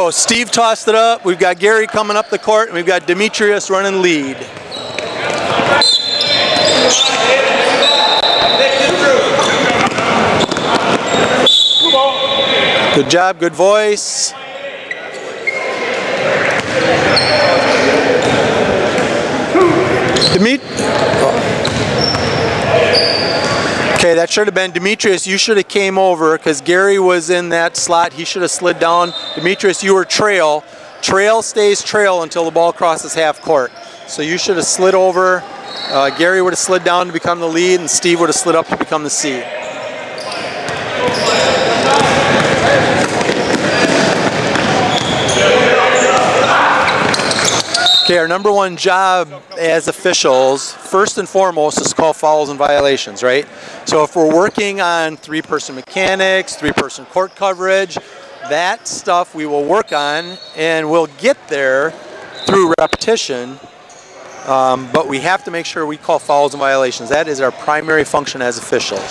So Steve tossed it up. We've got Gary coming up the court, and we've got Demetrius running lead. Good job, good voice. Okay, that should have been Demetrius. You should have came over because Gary was in that slot. He should have slid down. Demetrius, you were trail. Trail stays trail until the ball crosses half court. So you should have slid over. Gary would have slid down to become the lead, and Steve would have slid up to become the C. Okay, our number one job as officials, first and foremost, is to call fouls and violations, right? So if we're working on three-person mechanics, three-person court coverage, that stuff we will work on, and we'll get there through repetition, but we have to make sure we call fouls and violations. That is our primary function as officials.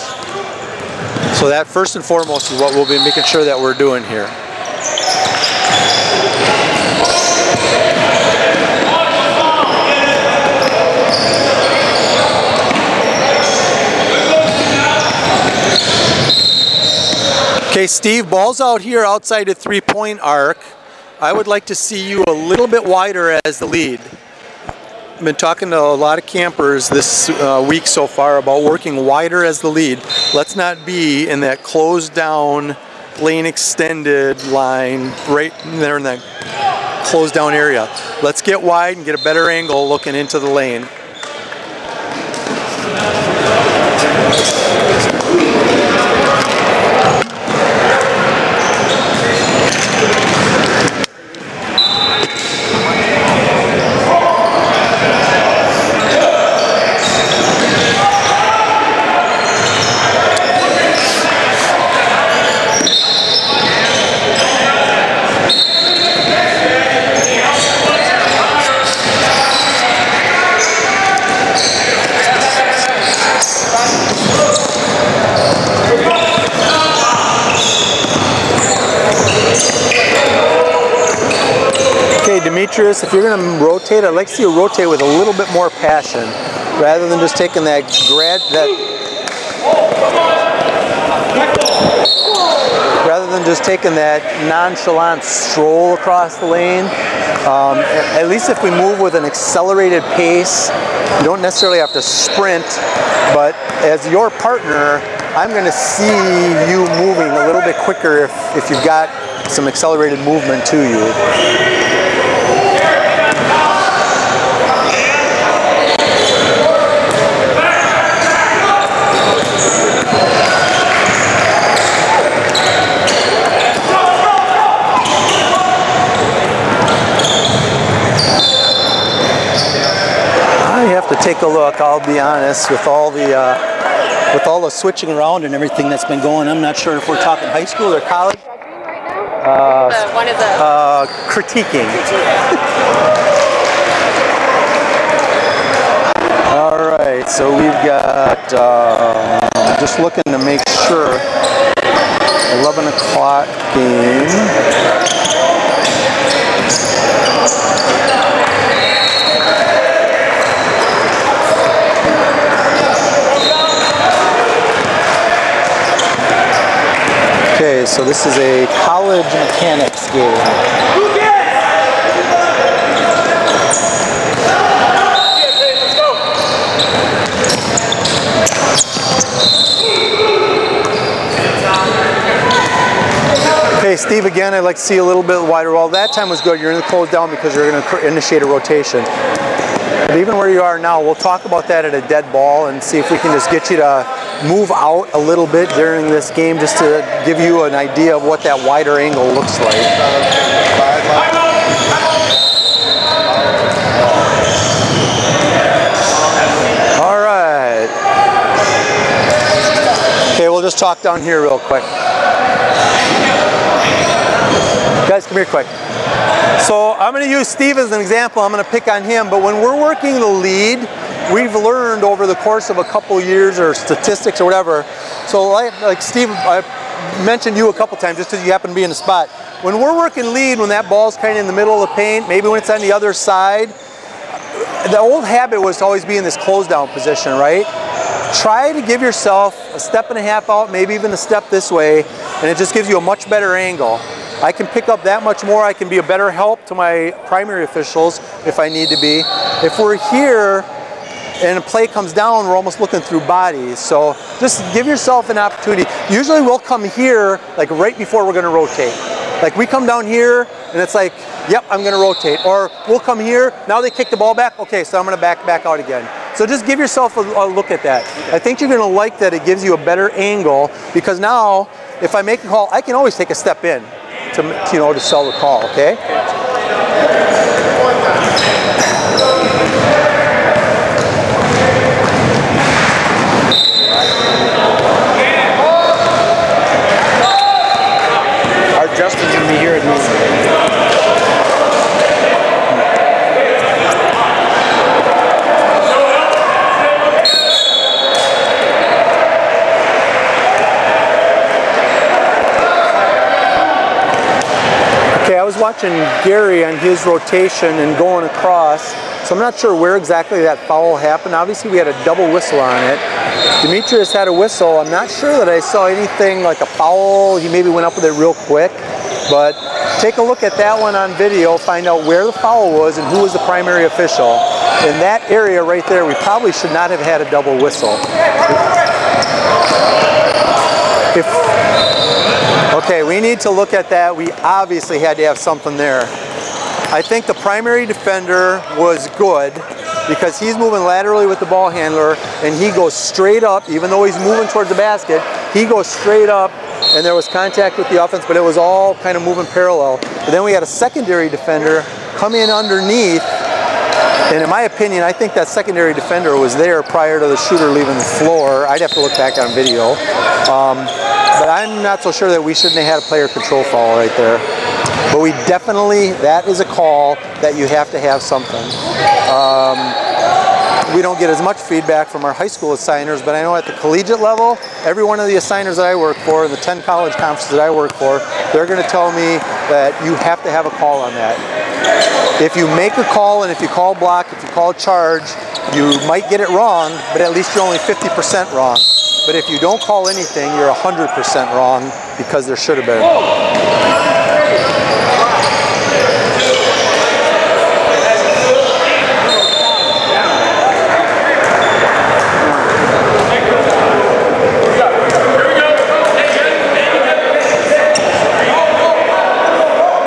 So that first and foremost is what we'll be making sure that we're doing here. Okay, Steve, ball's out here outside the three-point arc. I would like to see you a little bit wider as the lead. I've been talking to a lot of campers this week so far about working wider as the lead. Let's not be in that closed down, lane extended line right there in that closed down area. Let's get wide and get a better angle looking into the lane. Demetrius, if you're going to rotate, I'd like to see you rotate with a little bit more passion, rather than just taking that nonchalant stroll across the lane. At least if we move with an accelerated pace, you don't necessarily have to sprint, but as your partner, I'm going to see you moving a little bit quicker if you've got some accelerated movement to you. To take a look, I'll be honest, with all the switching around and everything that's been going, I'm not sure if we're talking high school or college. Critiquing. All right, so we've got, just looking to make sure, 11 o'clock game. Okay, so this is a college mechanics game. Okay, Steve, again, I'd like to see a little bit wider. Well, that time was good. You're in the close down because you're going to initiate a rotation. But even where you are now, we'll talk about that at a dead ball and see if we can just get you to move out a little bit during this game, just to give you an idea of what that wider angle looks like. All right. Okay, we'll just talk down here real quick. Guys, come here quick. So I'm going to use Steve as an example. I'm going to pick on him, but when we're working the lead, we've learned over the course of a couple years, or statistics or whatever. So like Steve, I mentioned you a couple times just because you happen to be in the spot. when we're working lead, when that ball's kind of in the middle of the paint, maybe when it's on the other side, the old habit was to always be in this close down position, right? Try to give yourself a step and a half out, maybe even a step this way, and it just gives you a much better angle. I can pick up that much more. I can be a better help to my primary officials if I need to be. If we're here and a play comes down, we're almost looking through bodies. So just give yourself an opportunity. Usually we'll come here like right before we're going to rotate. Like we come down here and it's like, yep, I'm going to rotate. Or we'll come here, now they kick the ball back, okay, so I'm going to back out again. So just give yourself a look at that. I think you're going to like that it gives you a better angle, because now if I make a call, I can always take a step in to you know, to sell the call, okay? Justin's going to be here at noon. Okay, I was watching Gary on his rotation and going across, so I'm not sure where exactly that foul happened. Obviously we had a double whistle on it. Demetrius had a whistle. I'm not sure that I saw anything like a foul. He maybe went up with it real quick. But take a look at that one on video, find out where the foul was and who was the primary official. In that area right there, we probably should not have had a double whistle. Okay, we need to look at that. We obviously had to have something there. I think the primary defender was good because he's moving laterally with the ball handler and he goes straight up, even though he's moving towards the basket, he goes straight up. And there was contact with the offense, but it was all kind of moving parallel. But then we had a secondary defender come in underneath, and in my opinion, I think that secondary defender was there prior to the shooter leaving the floor. I'd have to look back on video. But I'm not so sure that we shouldn't have had a player control foul right there. But we definitely, that is a call that you have to have something. We don't get as much feedback from our high school assigners, but I know at the collegiate level, every one of the assigners that I work for, the 10 college conferences that I work for, they're going to tell me that you have to have a call on that. If you make a call and if you call block, if you call charge, you might get it wrong, but at least you're only 50% wrong. But if you don't call anything, you're 100% wrong because there should have been.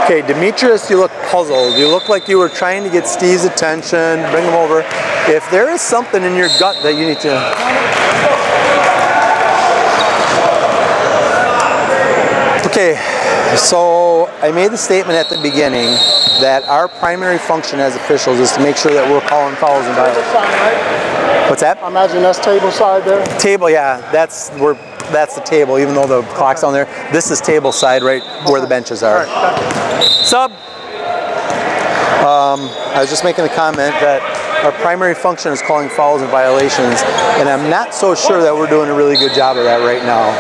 Okay, Demetrius, you look puzzled. You look like you were trying to get Steve's attention, bring him over. If there is something in your gut that you need to... Okay, so I made the statement at the beginning that our primary function as officials is to make sure that we're calling fouls and violations. What's that? I imagine that's table side there? Table, yeah, that's the table, even though the clock's on there. This is table side, right where the benches are. Sub. I was just making a comment that our primary function is calling fouls and violations, and I'm not so sure that we're doing a really good job of that right now.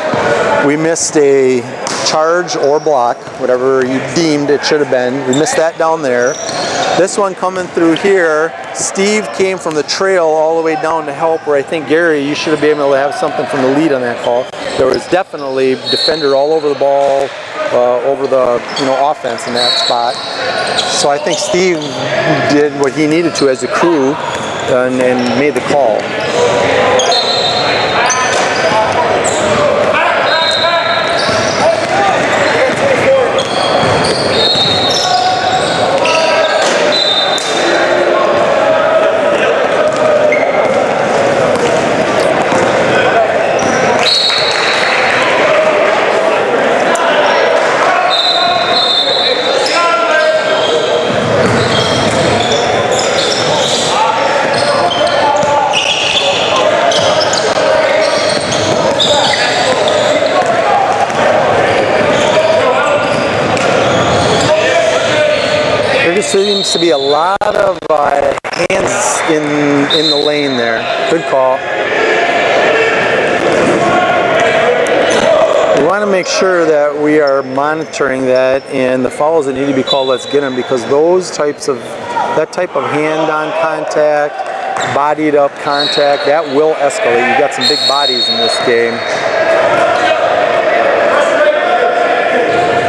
We missed a charge or block, whatever you deemed it should have been. We missed that down there. This one coming through here, Steve came from the trail all the way down to help, where I think, Gary, you should have been able to have something from the lead on that call. There was definitely defender all over the ball, over the offense in that spot. So I think Steve did what he needed to as a crew and made the call. Seems to be a lot of hands in the lane there. Good call. We want to make sure that we are monitoring that, and the fouls that need to be called, let's get them, because that type of hand-on contact, bodied up contact, that will escalate. You've got some big bodies in this game.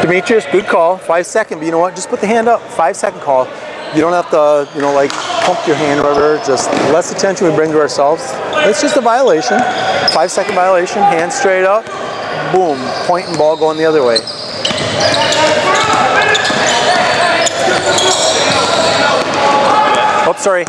Demetrius, good call. 5 second, but you know what? Just put the hand up. 5 second call. You don't have to, you know, like pump your hand or whatever. Just less attention we bring to ourselves. It's just a violation. 5 second violation. Hand straight up. Boom. Point and ball going the other way. Oops, sorry.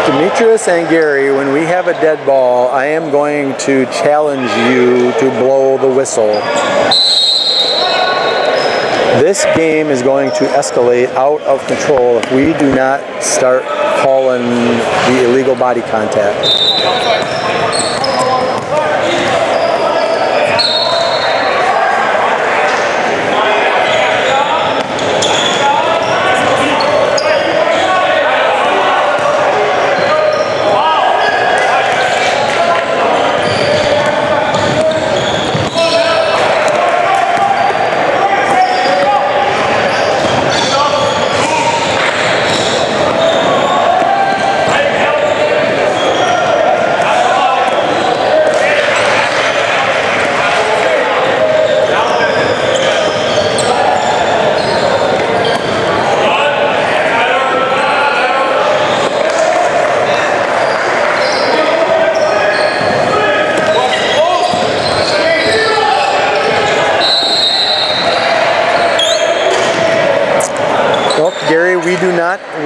Demetrius and Gary, when we have a dead ball, I am going to challenge you to blow the whistle. This game is going to escalate out of control if we do not start calling the illegal body contact.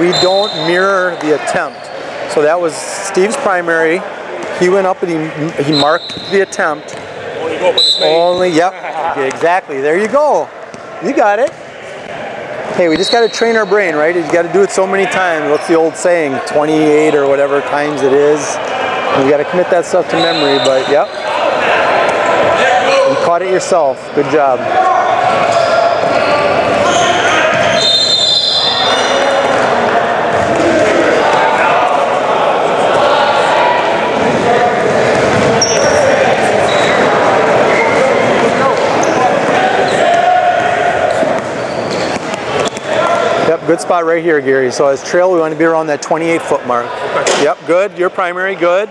We don't mirror the attempt. So that was Steve's primary. He went up and he marked the attempt. Only, yep, exactly. There you go. You got it. Hey, we just got to train our brain, right? You got to do it so many times. What's the old saying? 28 or whatever times it is. You got to commit that stuff to memory, but yep. You caught it yourself. Good job. Good spot right here, Gary. So as trail, we want to be around that 28-foot mark. Okay. Yep, good. Your primary, good.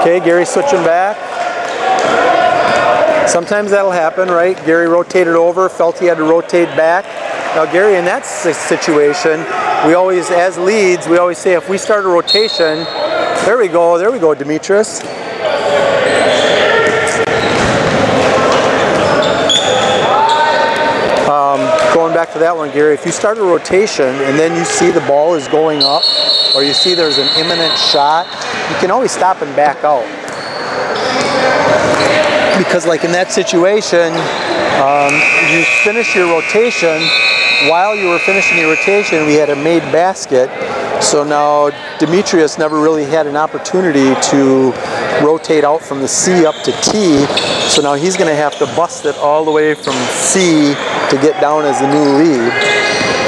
Okay, Gary switching back. Sometimes that'll happen, right? Gary rotated over, felt he had to rotate back. Now, Gary, in that situation, we always, as leads, we always say if we start a rotation, there we go, Demetrius. Going back to that one, Gary, if you start a rotation and then you see the ball is going up, or you see there's an imminent shot, you can always stop and back out. Because like in that situation, you finish your rotation. While you were finishing your rotation, we had a made basket. So now Demetrius never really had an opportunity to rotate out from the C up to T. So now he's going to have to bust it all the way from C to get down as the new lead.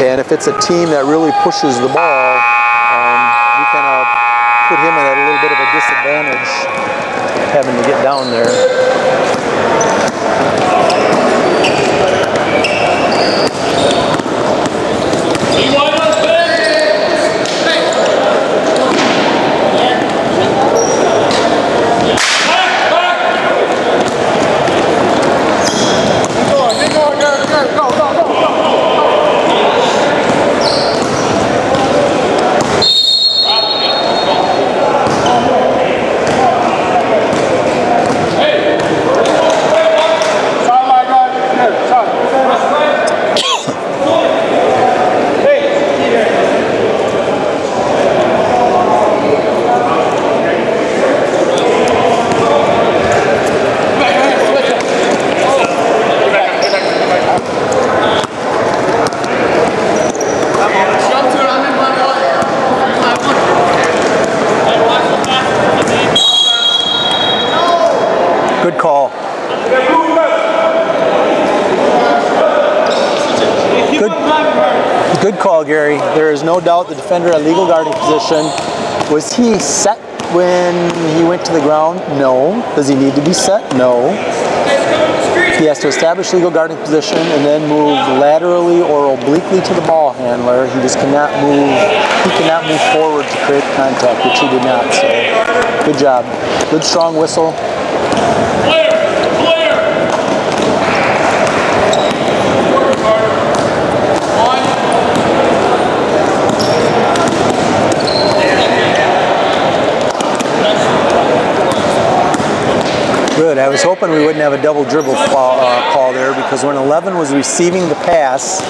And if it's a team that really pushes the ball, we kind of put him at a little bit of a disadvantage having to get down there. Hey! Good call. Good call, Gary. There is no doubt the defender at legal guarding position. Was he set when he went to the ground? No. Does he need to be set? No. He has to establish legal guarding position and then move laterally or obliquely to the ball handler. He just cannot move. He cannot move forward to create contact, which he did not. So, good job. Good strong whistle. Good. I was hoping we wouldn't have a double dribble call there, because when 11 was receiving the pass,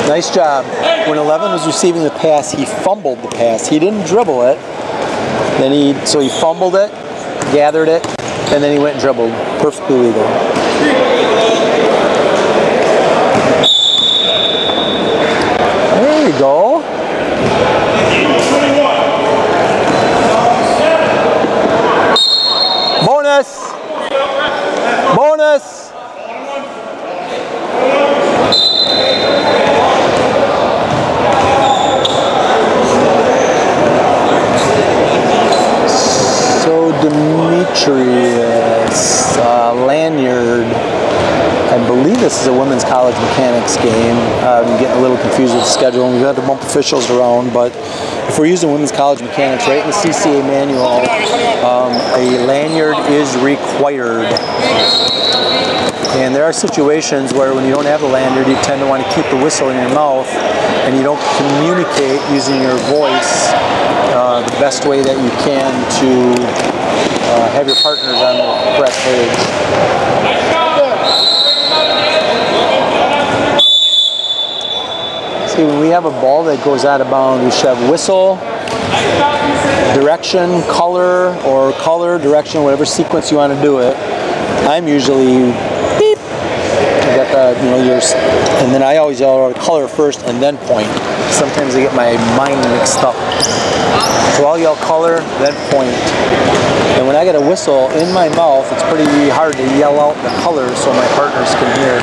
nice job. When 11 was receiving the pass, he fumbled the pass. He didn't dribble it. So he fumbled it, gathered it, and then he went and dribbled. Perfectly legal. There you go. Bonus. Bonus! So Demetrius, lanyard. I believe this is a women's college mechanics game. I'm getting a little confused with the schedule, and we've had to bump officials around, but if we're using women's college mechanics, right in the CCA manual, a lanyard is required. And there are situations where when you don't have a lanyard, you tend to want to keep the whistle in your mouth, and you don't communicate using your voice the best way that you can to have your partners on the correct page. See, when we have a ball that goes out of bounds, we should have whistle, direction, color, or color, direction, whatever sequence you want to do it. I'm usually beep. I got the, yours, and then I always yell out color first and then point. Sometimes I get my mind mixed up. So I'll yell color, then point. And when I get a whistle in my mouth, it's pretty hard to yell out the color so my partners can hear.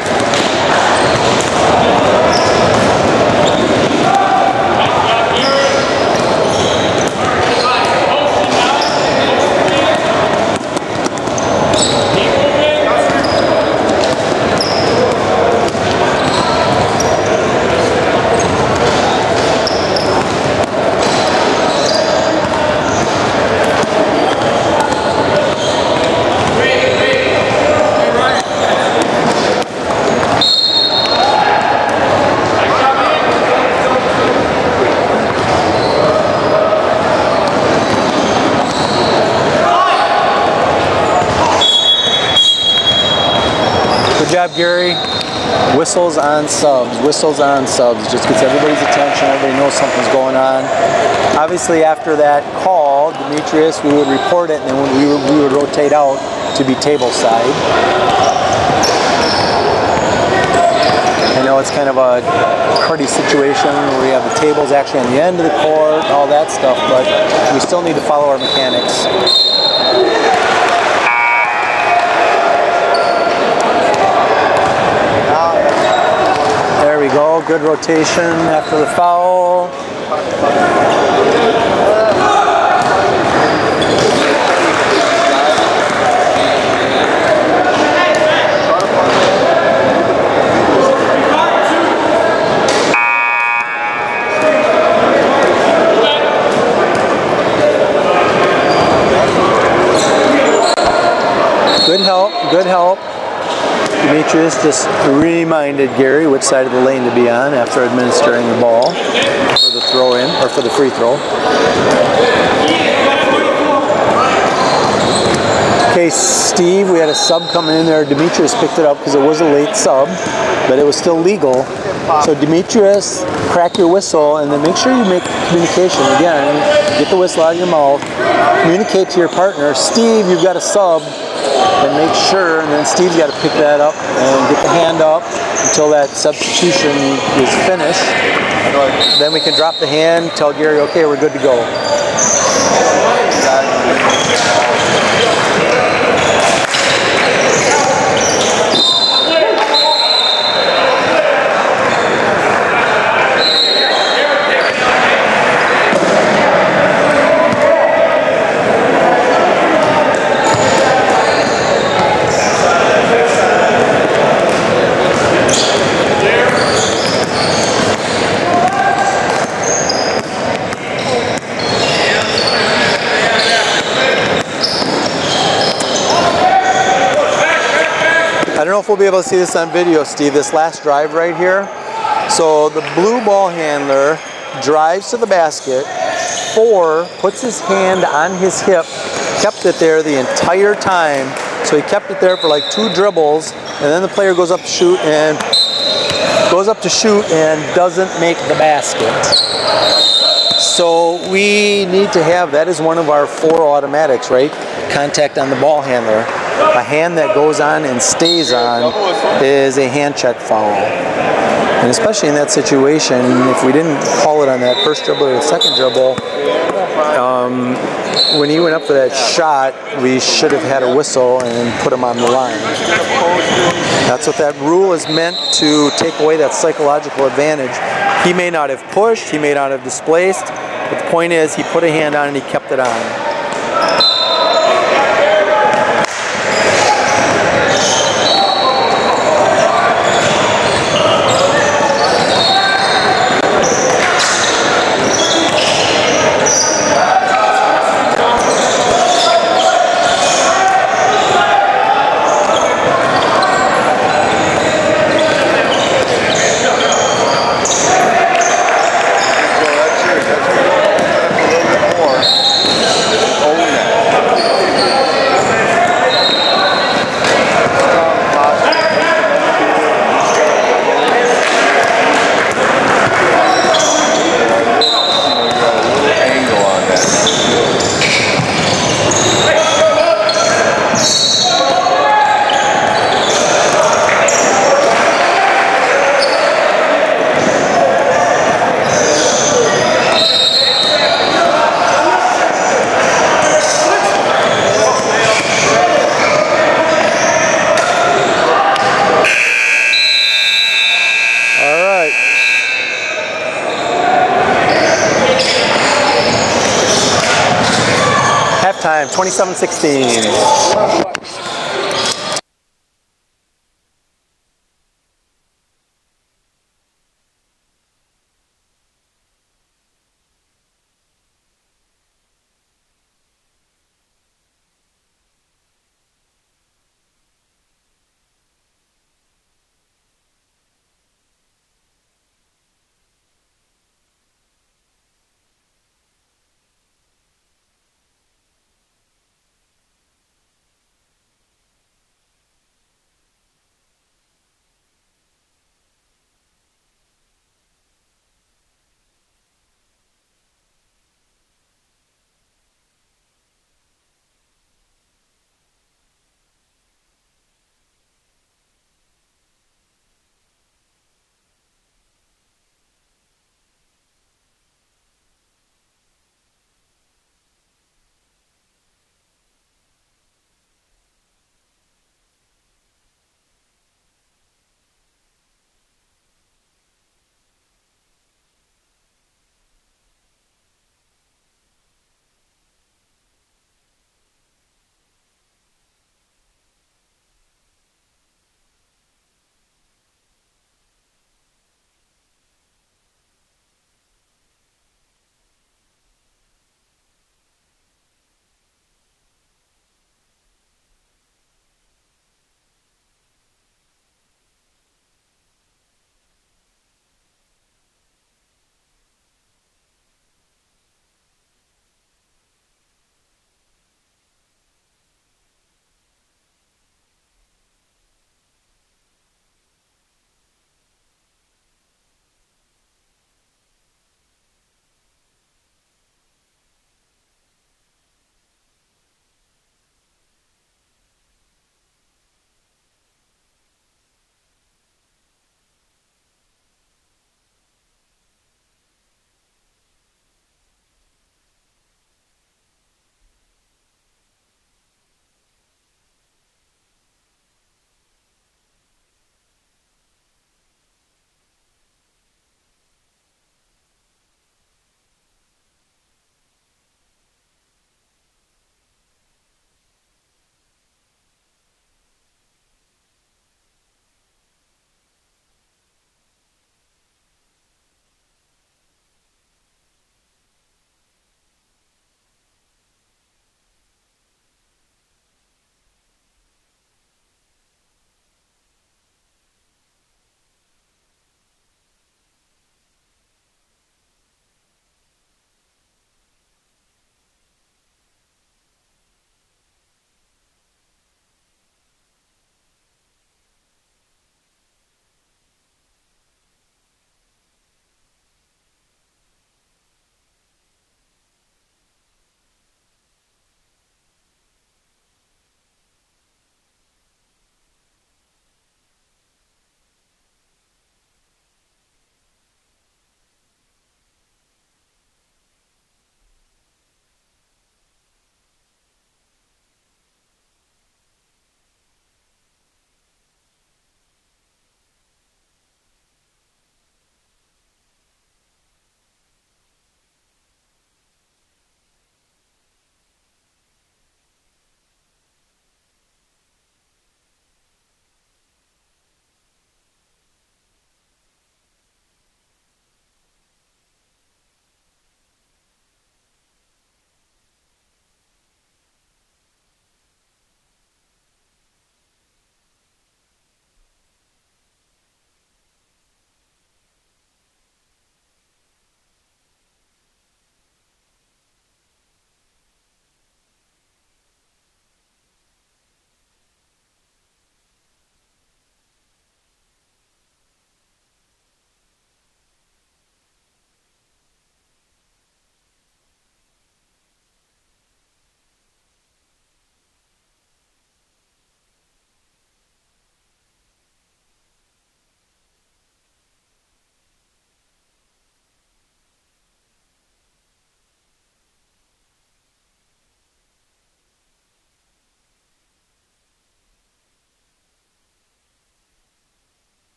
Good job, Gary. Whistles on subs. Whistles on subs. Just gets everybody's attention. Everybody knows something's going on. Obviously, after that call, Demetrius, we would report it, and then we would rotate out to be table side. I know it's kind of a cruddy situation where we have the tables actually on the end of the court, all that stuff, but we still need to follow our mechanics. There we go, good rotation after the foul. Good help, good help. Demetrius just reminded Gary which side of the lane to be on after administering the ball for the throw in, or for the free throw. Okay, Steve, we had a sub coming in there. Demetrius picked it up because it was a late sub, but it was still legal. So Demetrius, crack your whistle and then make sure you make communication. Again, get the whistle out of your mouth, communicate to your partner. Steve, you've got a sub. And make sure, and then Steve's got to pick that up and get the hand up until that substitution is finished. Then we can drop the hand, tell Gary, okay, we're good to go. I don't know if we'll be able to see this on video, Steve, this last drive right here. So the blue ball handler drives to the basket. 4 puts his hand on his hip, kept it there the entire time. So he kept it there for like 2 dribbles, and then the player goes up to shoot and doesn't make the basket. So we need to have, that is one of our 4 automatics, right? Contact on the ball handler. A hand that goes on and stays on is a hand check foul. And especially in that situation, if we didn't call it on that first dribble or the second dribble, when he went up for that shot, we should have had a whistle and put him on the line. That's what that rule is meant to take away, that psychological advantage. He may not have pushed, he may not have displaced, but the point is he put a hand on and he kept it on. Halftime, 27-16.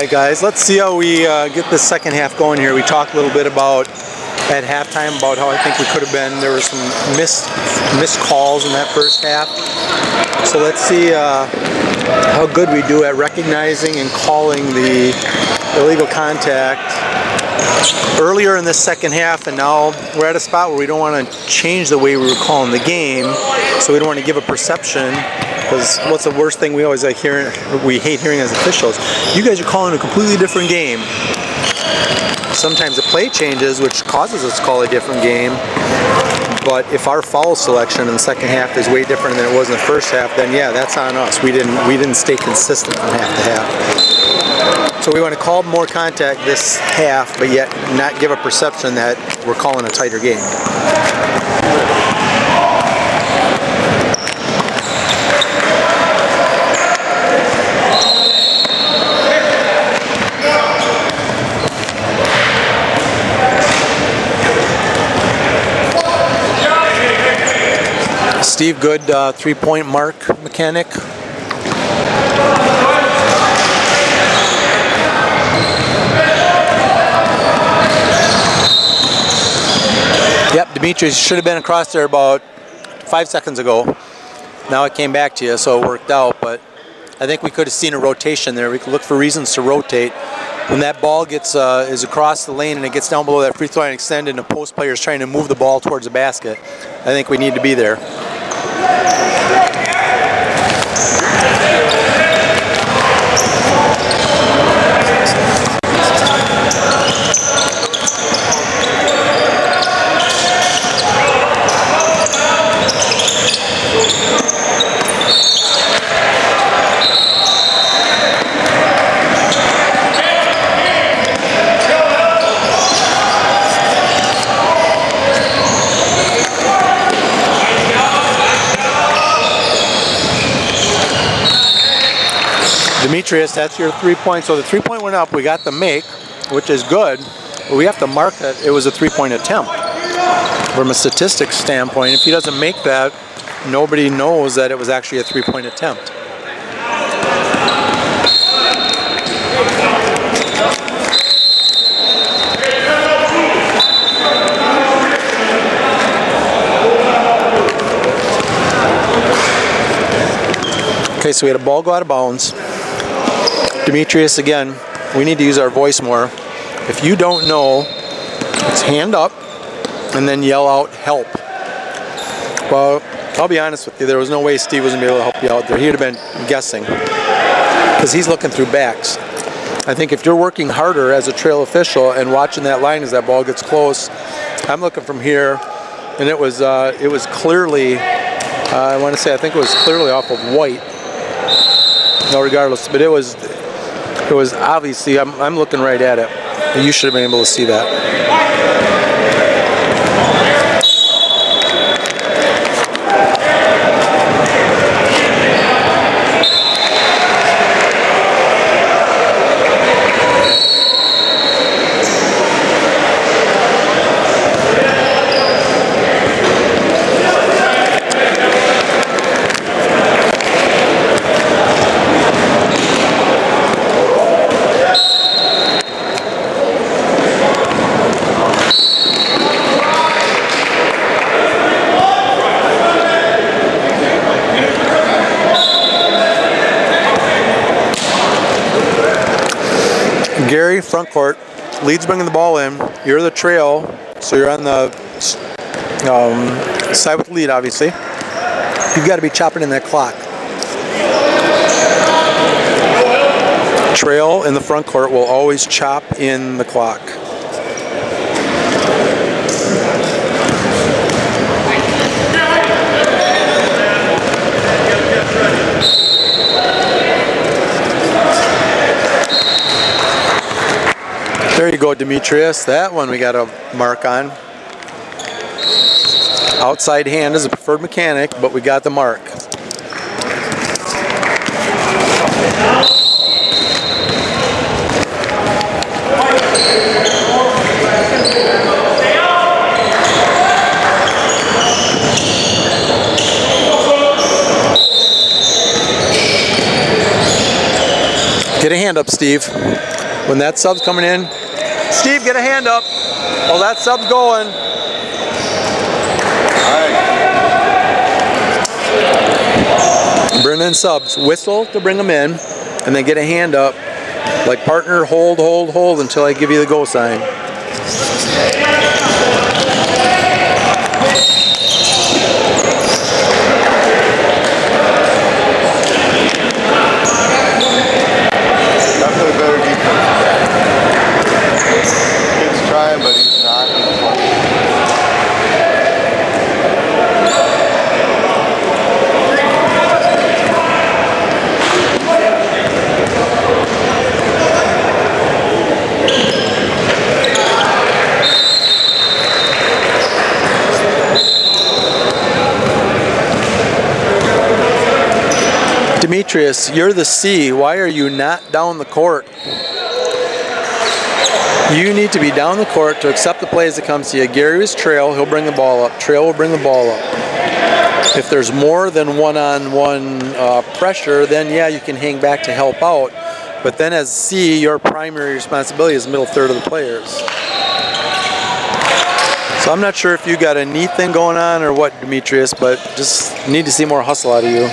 right, guys, let's see how we get this second half going here. We talked a little bit about at halftime about how I think we could have been. There were some missed calls in that first half. So let's see how good we do at recognizing and calling the illegal contact earlier in the second half, and now we're at a spot where we don't want to change the way we were calling the game, so we don't want to give a perception, because what's the worst thing we always hate hearing as officials? You guys are calling a completely different game. Sometimes the play changes, which causes us to call a different game, but if our foul selection in the second half is way different than it was in the first half, then yeah, that's on us. We didn't stay consistent from half to half. So we want to call more contact this half, but yet not give a perception that we're calling a tighter game. Steve, good three-point mark mechanic. Yep, Demetrius should have been across there about 5 seconds ago. Now it came back to you, so it worked out, but I think we could have seen a rotation there. We could look for reasons to rotate. When that ball gets is across the lane and it gets down below that free throw line extended and the post player is trying to move the ball towards the basket, I think we need to be there. Demetrius, that's your 3-point. So the 3-point went up. We got the make, which is good. But we have to mark that it was a 3-point attempt. From a statistics standpoint, if he doesn't make that, nobody knows that it was actually a 3-point attempt. Okay, so we had a ball go out of bounds. Demetrius, again, we need to use our voice more. If you don't know, it's hand up and then yell out, help. Well, I'll be honest with you, there was no way Steve was going to be able to help you out there. He would have been guessing because he's looking through backs. I think if you're working harder as a trail official and watching that line as that ball gets close, I'm looking from here, and it was clearly, I want to say, I think it was clearly off of white. No, regardless, but it was obviously, I'm looking right at it. You should have been able to see that. Gary, front court, lead's bringing the ball in. You're the trail, so you're on the side with the lead, obviously. You've got to be chopping in that clock. Trail in the front court will always chop in the clock. There you go, Demetrius. That one we got a mark on. Outside hand is a preferred mechanic, but we got the mark. Get a hand up, Steve. When that sub's coming in, Steve, get a hand up. While that sub's going. All right. Bring in subs. Whistle to bring them in, and then get a hand up. Like partner, hold, hold, hold until I give you the go sign. Definitely better defense. Kid's trying, but he's not. Demetrius, you're the C. Why are you not down the court? You need to be down the court to accept the plays that come to you. Gary is trail, he'll bring the ball up. Trail will bring the ball up. If there's more than one-on-one pressure, then yeah, you can hang back to help out. But then as C, your primary responsibility is middle third of the players. So I'm not sure if you got a neat thing going on or what, Demetrius, but just need to see more hustle out of you.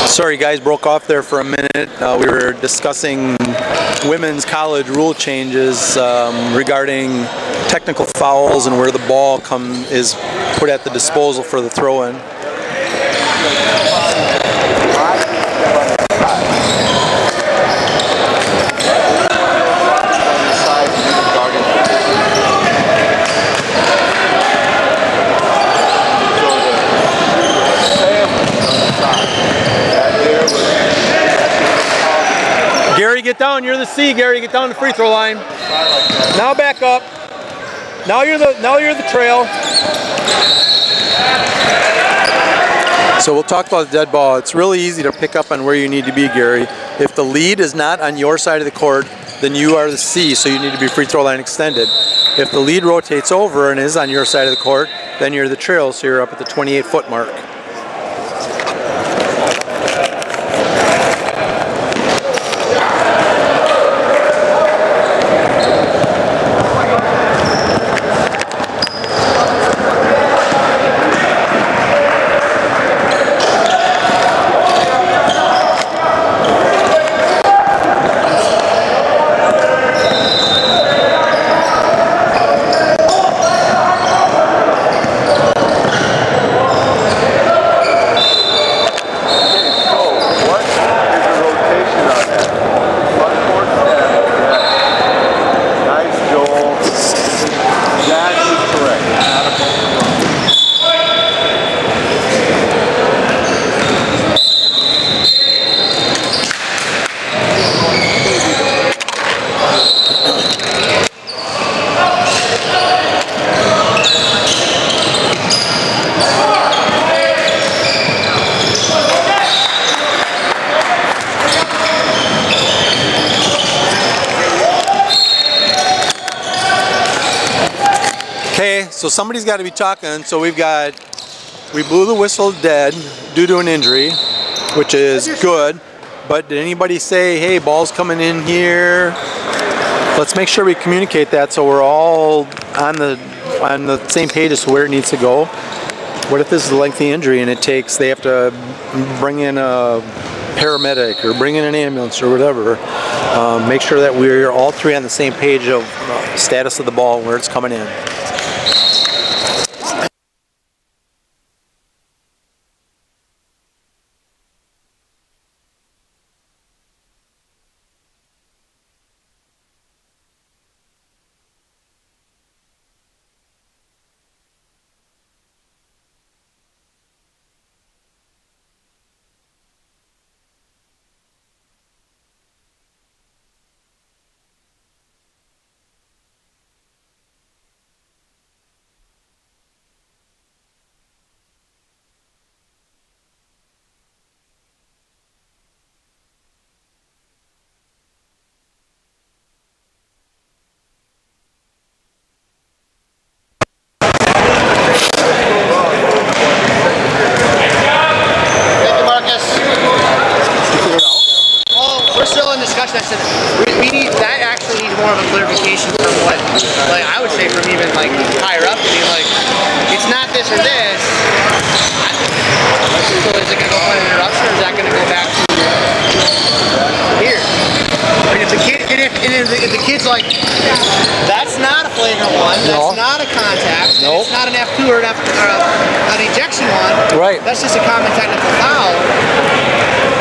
Sorry guys, broke off there for a minute. We were discussing women's college rule changes regarding technical fouls and where the ball is put at the disposal for the throw-in. Gary, get down. You're the C. Gary, get down the free throw line. Now back up. Now you're the trail. So we'll talk about the dead ball. It's really easy to pick up on where you need to be, Gary. If the lead is not on your side of the court, then you are the C, so you need to be free throw line extended. If the lead rotates over and is on your side of the court, then you're the trail, so you're up at the 28-foot mark. Okay, so somebody's got to be talking. So we blew the whistle dead due to an injury, which is good. But did anybody say, hey, ball's coming in here? Let's make sure we communicate that so we're all on the same page as to where it needs to go. What if this is a lengthy injury and they have to bring in a paramedic or bring in an ambulance or whatever? Make sure that we're all three on the same page of status of the ball and where it's coming in. That's just a common technical foul.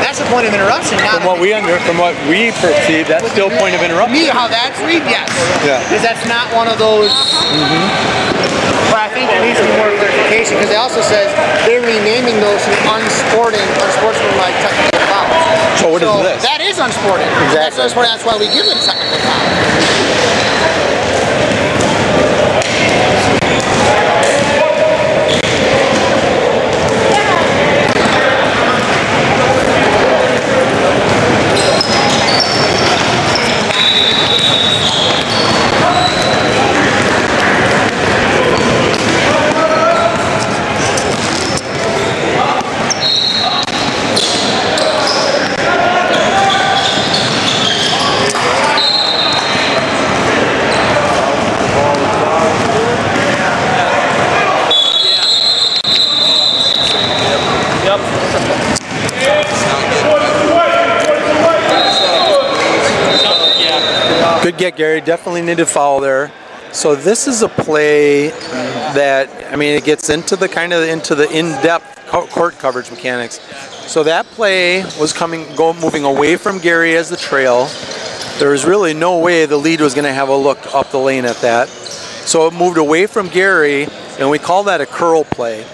That's a point of interruption. From what we perceive, that's still a point of interruption. Me, how that's read, yes. Yeah. Because that's not one of those. But I think there needs to be more clarification because it also says they're renaming those unsportsmanlike technical fouls. So what is this? That is unsporting. Exactly. That's unsporting. That's why we give it a technical foul. Good get, Gary. Definitely needed foul there. So this is a play that, I mean, it gets into the in-depth court coverage mechanics. So that play was moving away from Gary as the trail. There was really no way the lead was going to have a look up the lane at that. So it moved away from Gary, and we call that a curl play,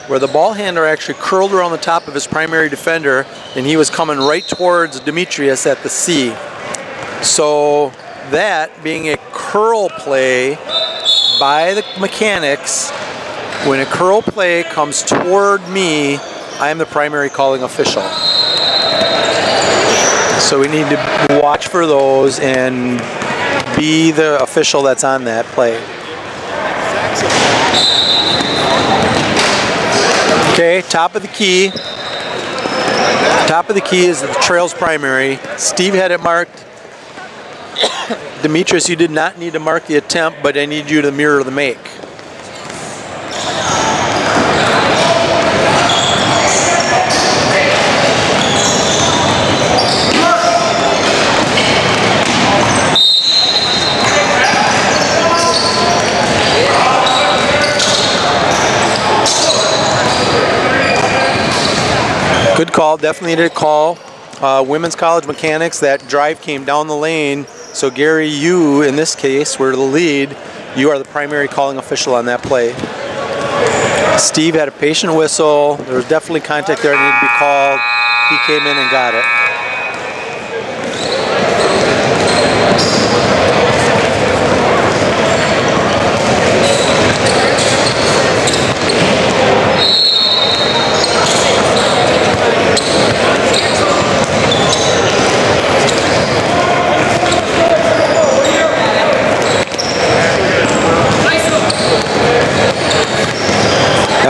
where the ball handler actually curled around the top of his primary defender, and he was coming right towards Demetrius at the C. So that being a curl play by the mechanics, when a curl play comes toward me, I am the primary calling official. So we need to watch for those and be the official that's on that play. Okay, top of the key. Top of the key is the trail's primary. Steve had it marked. Demetrius, you did not need to mark the attempt, but I need you to mirror the make. Good call, definitely needed a call. Women's college mechanics, that drive came down the lane. So Gary, you, in this case, were the lead. You are the primary calling official on that play. Steve had a patient whistle. There was definitely contact there that needed to be called. He came in and got it.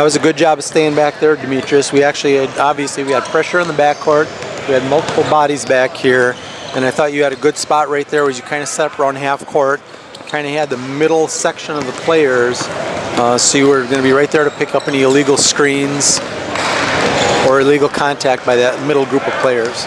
That was a good job of staying back there, Demetrius. We actually had, obviously, we had pressure in the backcourt. We had multiple bodies back here, and I thought you had a good spot right there where you kind of set up around half court. Kind of had the middle section of the players, so you were going to be right there to pick up any illegal screens or illegal contact by that middle group of players.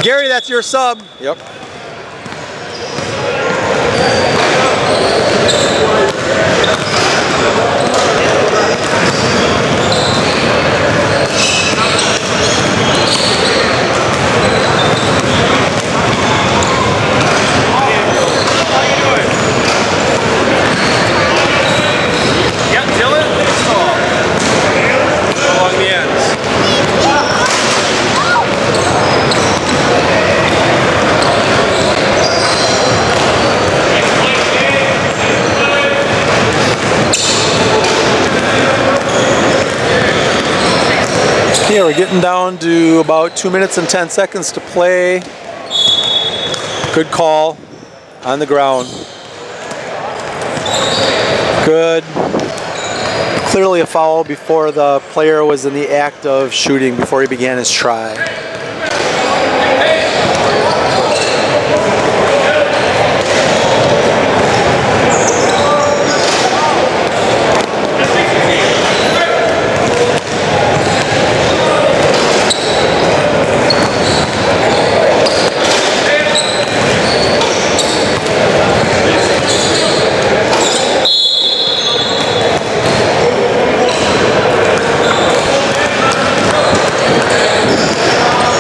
Gary, that's your sub. Yep. Yeah, we're getting down to about 2 minutes and 10 seconds to play. Good call on the ground. Good. Clearly a foul before the player was in the act of shooting, before he began his try.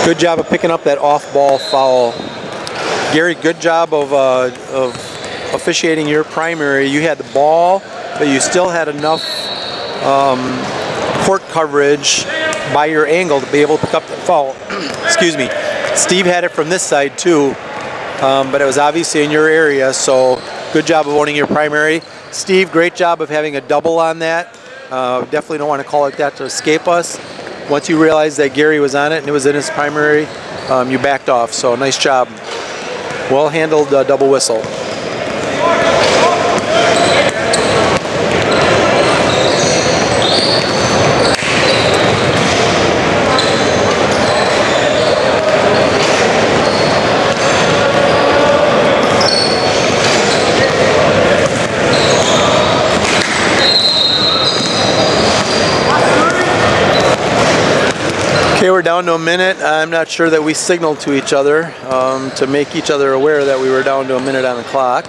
Good job of picking up that off-ball foul. Gary, good job of officiating your primary. You had the ball, but you still had enough court coverage by your angle to be able to pick up the foul. Excuse me. Steve had it from this side too, but it was obviously in your area, so good job of owning your primary. Steve, great job of having a double on that. Definitely don't want to call it that to escape us. Once you realized that Gary was on it and it was in his primary, you backed off. So nice job. Well handled double whistle. Okay, we're down to a minute. I'm not sure that we signaled to each other to make each other aware that we were down to a minute on the clock.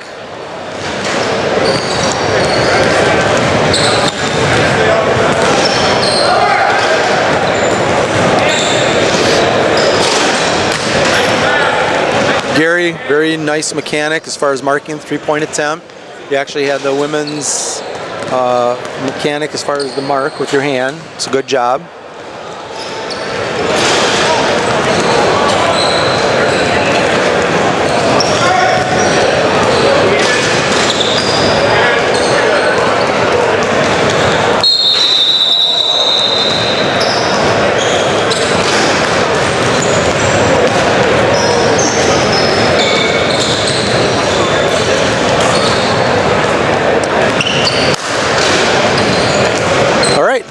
Gary, very nice mechanic as far as marking the three-point attempt. You actually had the women's mechanic as far as the mark with your hand. It's a good job.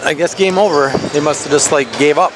I guess game over. They must have just like gave up.